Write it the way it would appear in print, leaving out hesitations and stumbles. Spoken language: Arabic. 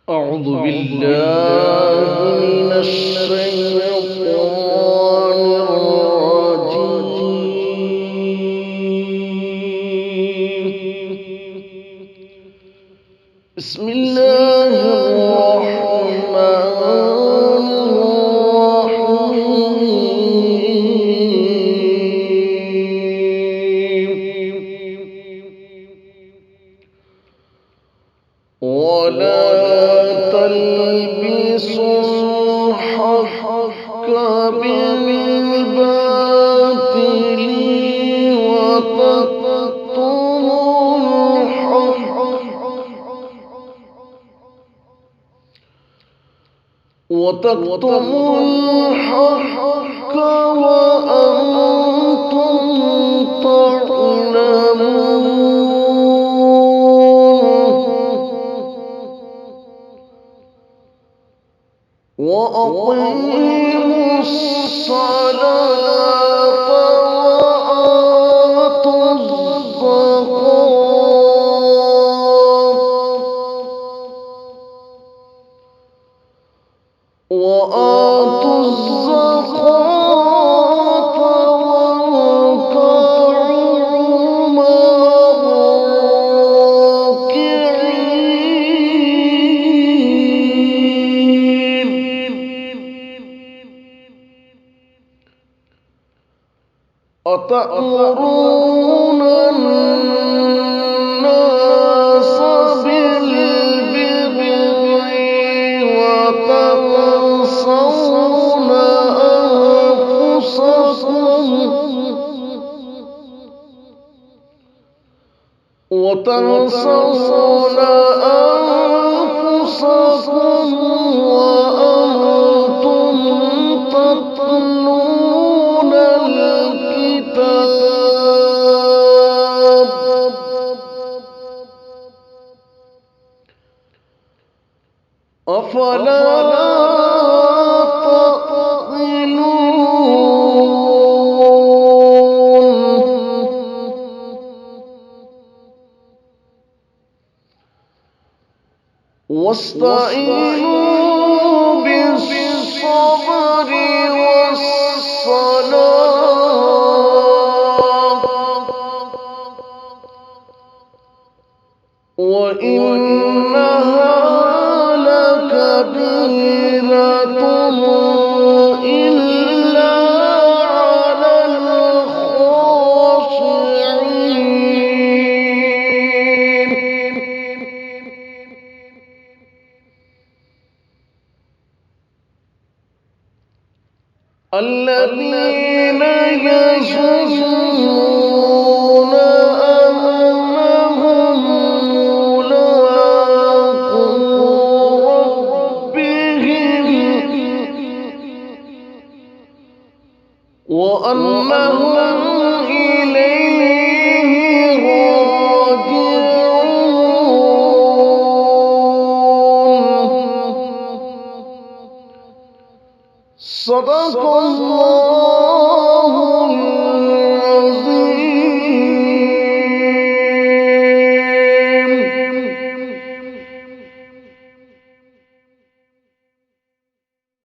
أعوذ بالله من الشيطان الرجيم. بسم الله الرحمن الرحيم. ولا تلبسوا الحق بالباطل وتكتموا الحق وأنتم تعلمون. وأقيموا الصلاة وآتوا الزكاة واركعوا مع الراكعين. أتأمرون الناس بالبر وتنسون أنفسكم وأنتم تتلون الكتاب. أفلا واستعينوا بالصبر والصلاة وإنها لكبيرة إلا على الخاشعين. الذين يظنون أنهم ملاقو ربهم وأنهم إليه راجعون. صدق الله